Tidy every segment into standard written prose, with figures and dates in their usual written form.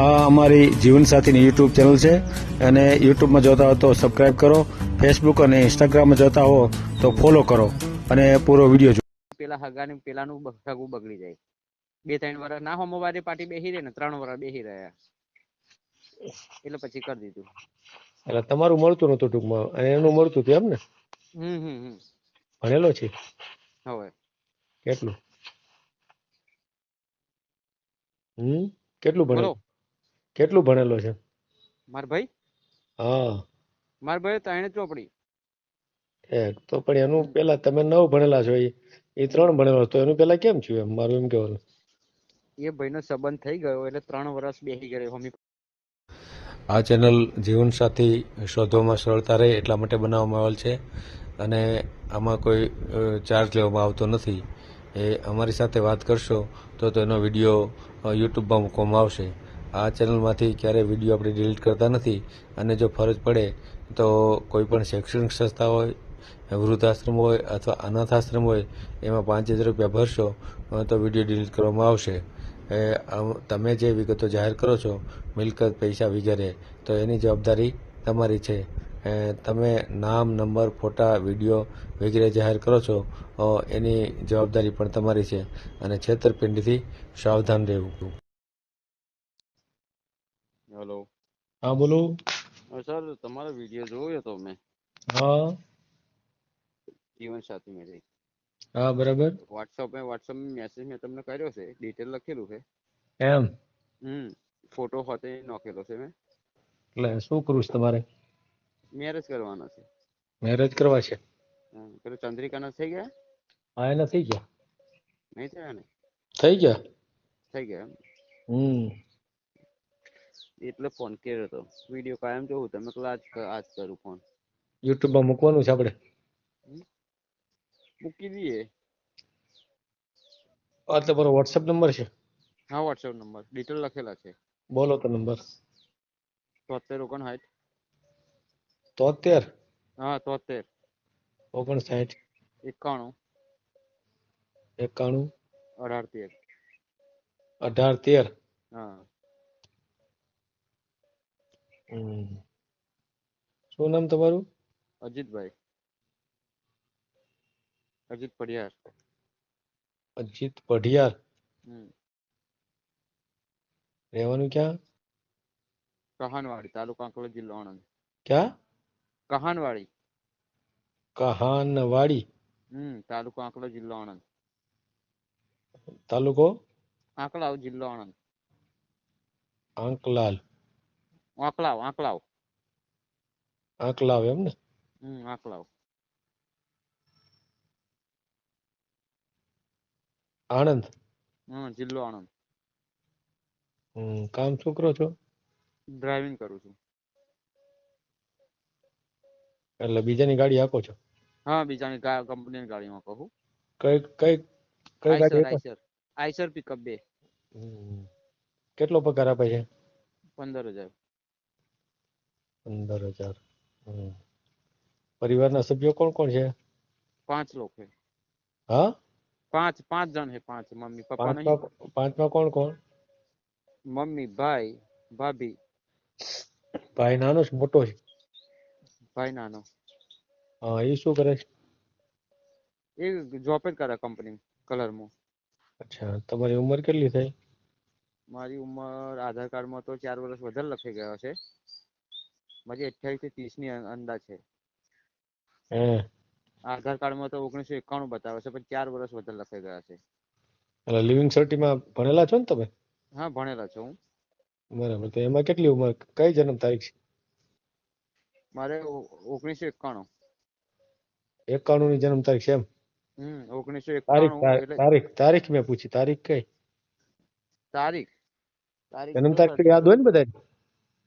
આ અમારી જીવનસાથીની YouTube channel છે અને યુટ્યુબમાં જોતા હો તો સબસ્ક્રાઇબ કરો, ફેસબુક અને ઇન્સ્ટાગ્રામમાં જોતા હો તો ફોલો કરો અને પૂરો વિડીયો જુઓ. પેલા હગાની પેલાનું હગું બગડી જાય. 2-3 વર્ષ ના હોમવારી પાર્ટી બેહી રહે ને 3 વર્ષ બેહી રહ્યા એટલે પછી કરી દીધું. એટલે તમારું મળતું નતું ટૂંકમાં અને એનું મળતું હતું એમ ને? ભણેલો છે? હવે કેટલું? કેટલું ભણેલો? બોલો કેટલું ભણેલો છે? માર ભાઈ હા માર ભાઈ 3 ચોપડી. તો પણ એનું પેલા તમે 9 ભણેલા છો, એ 3 ભણેલો તો એનું પેલા કેમ થયું? એમ મારું એમ કહેવાનું. એ ભાઈનો સંબંધ થઈ ગયો એટલે 3 વર્ષ બેહી ગયો હોમી. આ ચેનલ જીવનસાથી શોધવામાં સરળતા રહે એટલા માટે બનાવવામાં આવેલ છે અને આમાં કોઈ ચાર્જ લેવામાં આવતો નથી. એ અમારી સાથે વાત કરશો તો તેનો વિડીયો યુટ્યુબમાં મૂકવામાં આવશે. આ ચેનલમાંથી ક્યારેય વિડીયો આપણે ડિલીટ કરતા નથી અને જો ફરજ પડે તો કોઈ પણ શૈક્ષણિક સંસ્થા હોય, વૃદ્ધાશ્રમ હોય અથવા અનાથાશ્રમ હોય એમાં 5000 રૂપિયા ભરશો તો વિડીયો ડિલીટ કરવામાં આવશે. તમે જે વિગતો જાહેર કરો છો, મિલકત, પૈસા વગેરે, તો એની જવાબદારી તમારી છે. તમે નામ, નંબર, ફોટા, વિડીયો વગેરે જાહેર કરો છો એની જવાબદારી પણ તમારી છે અને છેતરપિંડીથી સાવધાન રહેવું. હેલો. હા બોલો. સર તમારો વિડીયો જોયો તો મેં. હા જીવનસાથી મેં. હા બરાબર. વોટ્સઅપ મેસેજ મેં તમને કર્યો છે, ડિટેલ લખેલું છે. એમ? ફોટો હોતે નાખેલો છે મેં. એટલે શું કરું છે તમારે? મેરેજ કરવાના છે. મેરેજ કરવા છે? પેલું ચંદ્રિકાના થઈ ગયા? હા એના થઈ ગયા. નહીં થયા ને? થઈ ગયા. થઈ ગયા હમ એટલે ફોન કર્યો હતો. વિડીયો કાયમ જોઉં તમે આજ કરું ફોન. યુટ્યુબમાં મૂકવાનું છે આપણે? મૂકી દઈએ. આ તમારો વોટ્સએપ નંબર છે? હા વોટ્સએપ નંબર ડિટેલ લખેલા છે. બોલો તો નંબર. 73 59. 73? હા 73 59 91 91 18 13. 18 13? હા. શું નામ તમારું? અજીતભાઈ. અજીત પઢિયાર. અજીત પઢિયાર. હમ. રહેવાનું ક્યાં? કહાનવાડી, તાલુકા અંકલેજ, જિલ્લો આણંદ. ક્યાં? કહાનવાડી. કહાનવાડી? તાલુકા અંકલેજ, જિલ્લો આણંદ. તાલુકો? આંકલાવ, જિલ્લો આણંદ. આંકલાલ? આંકલાવ. આંકલાવ એમ ને? આંકલાવ. આણંદ? જિલ્લો આણંદ. કામ શું કરો છો? ડ્રાઇવિંગ કરું છું. એટલે બીજાની ગાડી હાંકો છો? હા બીજાની કંપનીની ગાડીમાં કહું. કઈ કઈ કઈ ગાડી હાંકો? Eicher pickup 2. કેટલો પગાર આપે છે? 15,000. 15,000. પરિવારના સભ્યો કોણ કોણ છે? 5 લોકો છે. હા? 5 જણ છે. 5 મમ્મી પપ્પા નહીં. પાંચમાં કોણ કોણ? મમ્મી, ભાઈ, ભાભી. ભાઈ નાનો છે મોટો છે? ભાઈ નાનો. હા એ શું કરે છે? એ જોબ જ કરે કંપની કલરમાં. અચ્છા, તમારી ઉંમર કેટલી થઈ? મારી ઉંમર આધાર કાર્ડમાં તો 4 વર્ષ વધારે લખાઈ ગયા છે. મારી 28 થી 30 ની અંદાજ છે. આધાર કાર્ડમાં તો 1991 બતાવે છે, પણ 4 વર્ષ વધારે લખાઈ ગયા છે. એટલે લિવિંગ સર્ટિમાં ભણેલા છો ને તમે? હા ભણેલા છો હું. બરાબર. તો એમાં કેટલી ઉંમર, કઈ જન્મ તારીખ છે? મારે 1991. 91 ની જન્મ તારીખ છે એમ? 1991 એટલે તારીખ મેં પૂછી, તારીખ કઈ? તારીખ જન્મ તારીખ તો યાદ હોય ને બધા?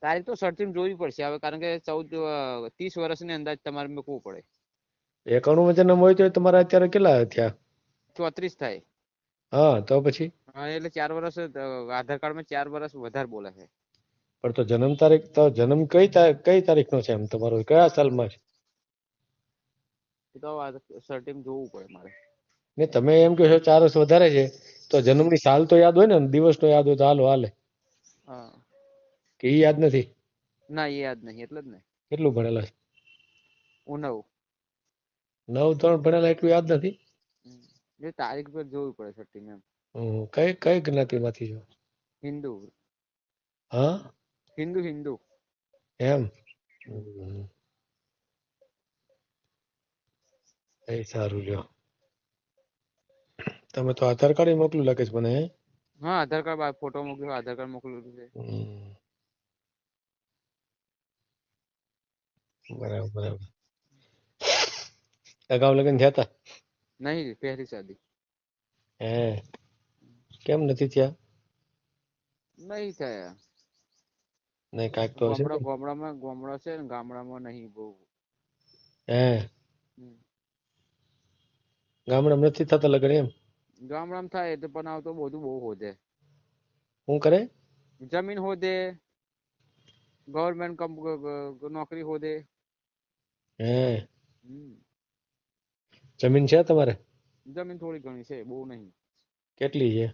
તારીખ તો સર્ચિંગ જોવી પડશે હવે, કારણ કે 30 વર્ષની અંદાજ તમારે મૂકવું પડે. 91 માં જન્મ હોય તો તમારા અત્યારે કેટલા થયા? 34 થાય. હા તો પછી? હા એટલે 4 વર્ષ આધાર કાર્ડમાં 4 વર્ષ વધારે બોલે છે. પણ તો જન્મ તારીખ તો જન્મ કઈ તારીખ નો છે એમ તમારો, કયા સાલમાં છે? એ તો સર્ટિંગ જોવું પડે મારે. ને તમે એમ કહો છો 4 વર્ષ વધારે છે તો જન્મની સાલ તો યાદ હોય ને, દિવસ તો યાદ હોય તો હાલે. હા કે ઈ યાદ નથી? ના એ યાદ નહીં એટલે જ ને. કેટલું ભણેલા છે? હું 9. 9 3 ભણેલા એટલું યાદ નથી? એ તારીખ પર જોવી પડે છઠ્ઠી એમ. કઈ કઈ જ્ઞાતિમાંથી છો? હિન્દુ. હા હિન્દુ હિન્દુ. એમ. હમ. હમ. એ સારું લ્યો. તમે તો આધાર કાર્ડ ય મોકલું લાગે છે મને હે? હા આધાર કાર્ડ ફોટો મોકલ્યો, આધાર કાર્ડ મોકલેલું છે. હમ. બરાબર બરાબર. અગાઉ લગ્ન થયા તા? નહીં પહેલી શાદી. હે કેમ નથી થયા? નહીં થયા. નહીં કાંઈક તો હશે ને? ગોમડા છે ને ગામડામાં નહીં બહુ. હે હમ. ગામડામાં નથી થતા લગ્ન એમ? ગામડામાં થાય તો પણ આવતો બધું બહુ હોદે. શું કરે? જમીન હોદે, ગવર્મેન્ટ નોકરી હોદે. હે હમ. જમીન છે તમારે? જમીન થોડી ઘણી છે, બહુ નહીં. કેટલી છે?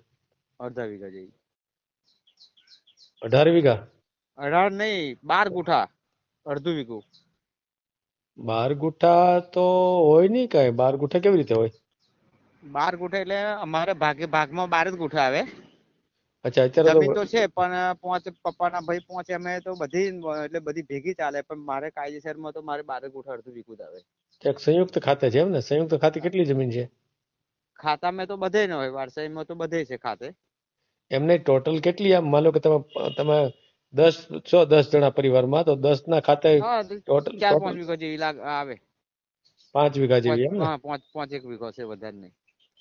અડધા વીઘા જેવી. 18 વીઘા? 18 નહીં, 12 ગુઠા, અડધું વીઘું. 12 ગુઠા તો હોય નહીં કાંઈ. 12 ગુઠા કેવી રીતે હોય? 12 ગુઠા એટલે અમારે ભાગમાં 12 જ ગુઠા આવે. અચ્છા અત્યારે તો જમીન તો છે પણ પાંચ પપ્પાના ભાઈ પાંચ અમે તો બધી એટલે બધી ભેગી ચાલે પણ મારે કાયદેસરમાં તો મારે 12 ગુઠા અડધું વીઘું જ આવે. એક સંયુક્ત ખાતે છે એમ ને? સંયુક્ત ખાતે કેટલી જમીન છે? ખાતામાં તો બધે ન હોય, વારસાઈમાં તો બધે છે ખાતે. એમને ટોટલ કેટલી? આમ માનો કે તમે 10 છો, 10 જણા પરિવારમાં, તો 10 ના ખાતે હા ટોટલ 4-5 વીઘા જેવી આવે. 5 વીઘા જેવી એમ ને? હા 5-1 વીઘો છે, વધારે નહીં.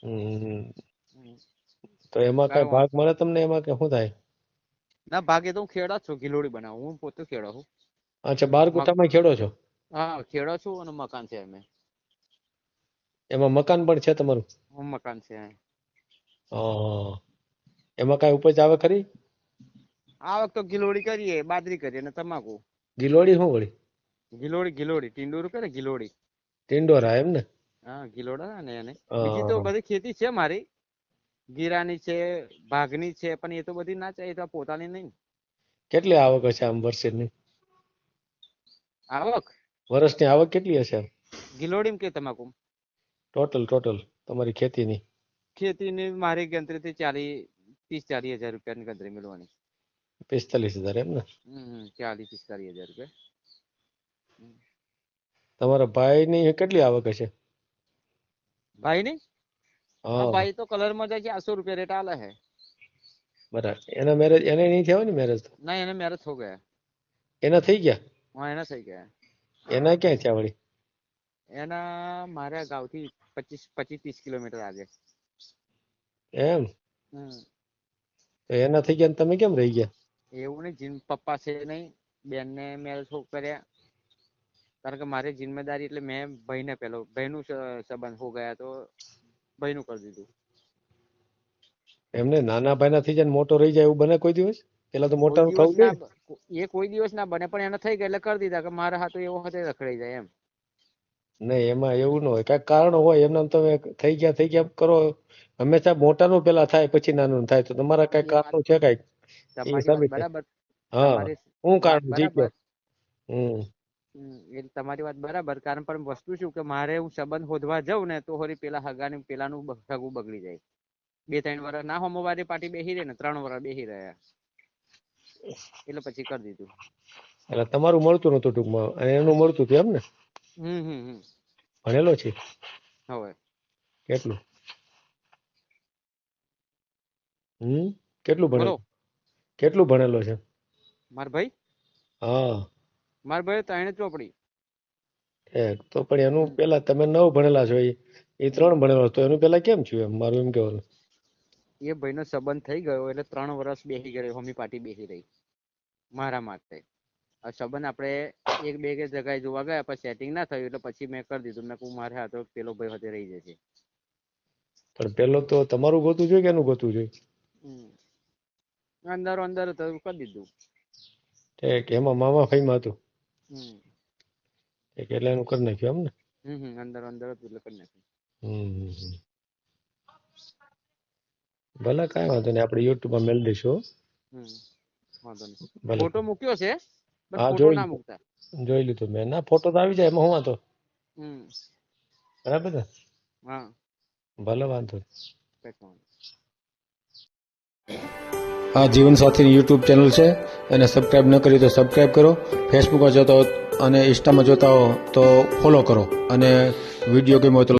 હમ. હમ. તો એમાં કઈ ભાગ મળે તમને? એમાં કે શું થાય? ના ભાગે તો હું ખેડા જ છું, ગિલોડી બનાવું. હું પોતે ખેડો છું. અચ્છા 12 ગુઠામાં ખેડો છો? હા ખેડો છું અને મકાન છે અમે. એમાં મકાન પણ છે તમારું? મકાન છે. હા. એમાં કઈ ઉપજ આવે ખરી? આ વખતે ગિલોડી કરીએ, બાજરી કરીએ અને તમાકુ. ગિલોડી શું વળી? ગિલોડી ટીંડોરું કરે ગિલોડી. ટિંડોરા એમ ને? હા ગિલોડા ને એને. બીજી તો હા. બધી ખેતી છે મારી. ગીરાની છે, ભાગની છે, પણ એ તો બધી ના ચાહીએ તો પોતાની નહીં. કેટલી આવક હશે આમ વર્ષની? આવક વર્ષની આવક કેટલી હશે આમ? ગિલોડી કે તમાકુ? ટોટલ તમારી ખેતીની? ખેતીની મારી ગણતરીથી 30-40 હજાર રૂપિયાની ગણતરી મળવાની. 45,000 એમ ને? 40-45 હજાર રૂપિયા. તમારા ભાઈની કેટલી આવક હશે? ભાઈ ની? હા હા ભાઈ તો કલરમાં જાય 400 રૂપિયા રેટ આલે है. બરાબર. એના મેરેજ એને નહીં થયા હોય ને મેરેજ? તો ના એને મેરેજ હો ગયા. એના થઈ ગયા? હા એના થઈ ગયા. એના ક્યાં થયા વળી? એના મારા ગાંવથી 25-30 કિલોમીટર આગળ. એમ? હમ. તો એના થઈ ગયા ને તમે કેમ રહી ગયા? એવું નહીં, જીન પપ્પા છે નહીં, બેનને મેરેજ કર્યા. કારણ કે મારી જિમ્મેદારી એટલે મેં ભાઈને ભાઈનું સંબંધ હો ગયા તો ભાઈનું કરી દીધું. એમને નાના ભાઈના થઈ જાય ને મોટો રહી જાય એવું બને કોઈ દિવસ? પેલા તો મોટાનું થવું જોઈએ ને? કોઈ દિવસ ના બને પણ એને થઈ ગયા એટલે કરી દીધા કે મારા હાથો એવો હાથે રખડાઈ જાય એમ. નહીં એમાં એવું ન હોય, કાંઈક કારણ હોય. એમને તમે થઈ ગયા કરો. હંમેશા મોટાનું પેલા થાય પછી નાનું થાય. તો તમારા કઈ એ વાત કારણ છે કઈક એ તમારી વાત હિસાબે છે. બરાબર. હા તમારી હું વાત કારણ જી બરાબર. ગયો. હમ. એ તમારી વાત બરાબર. કારણ પણ વસ્તુ શું કે મારે હું સંબંધ હોદવા જાઉં ને તો હોરી પેલા હગાની પેલાનું સગું બગડી જાય. 2-3 વર્ષ ના હોમવારી પાર્ટી બેહી રહે ને 3 વર્ષ બેહી રહ્યા એટલે પછી કરી દીધું. એટલે તમારું મળતું નતું ટૂંકમાં અને એનું મળતું હતું એમ ને? ભણેલો છે? હવે કેટલું? કેટલું ભણેલો? બોલો કેટલું ભણેલો છે? માર ભાઈ હા. માર ભાઈ 3 ચોપડી. તો પણ એનું પેલા તમે 9 ભણેલા છો, એ 3 ભણેલો, તો એનું પેલા કેમ થયું એમ? મારું એમ કહેવાનું. એ ભાઈનો સંબંધ થઈ ગયો એટલે 3 વર્ષ બેહી ગયો, હોમી પાર્ટી બેહી રહી મારા માટે. આ સંબંધ આપણે 1-2 જગ્યાએ જોવા ગયા પછી સેટિંગ ના થયું એટલે પછી મેં કરી દીધું. મેં કહું મારે હાથો પેલો ભાઈ હાથે રહી જશે. પણ પેલો તો તમારું ગોતું જોઈએ કે એનું ગોતું જોઈએ? અંદર તો કરી દીધું. એમાં મામા ફઈમાં હતું હમ એટલે એનું કરી નાખ્યું એમ ને? અંદર હતું એટલે કરી નાખ્યું. હમ. ભલે કાંઈ વાંધો નહીં, આપણે યુટ્યુબમાં મેળ દઈશું. હમ વાંધો નહીં. ભલે ફોટો મૂક્યો છે પણ હા, ફોટો જોઈ ના લીધો. મૂકતા. જોઈ લીધું મેં. ના ફોટો તો આવી જાય એમાં હું વાંધો. હમ બરાબર ને? હા ભલે વાંધો નહીં. કંઈ વાંધો નહીં. આ જીવનસાથીની યુટ્યુબ ચેનલ છે એને સબસ્ક્રાઇબ ન કરી તો સબસ્ક્રાઇબ કરો. ફેસબુકમાં જોતા હો અને ઇન્સ્ટામાં જોતા હો તો ફોલો કરો અને વિડીયો ગમ્યો હોય તો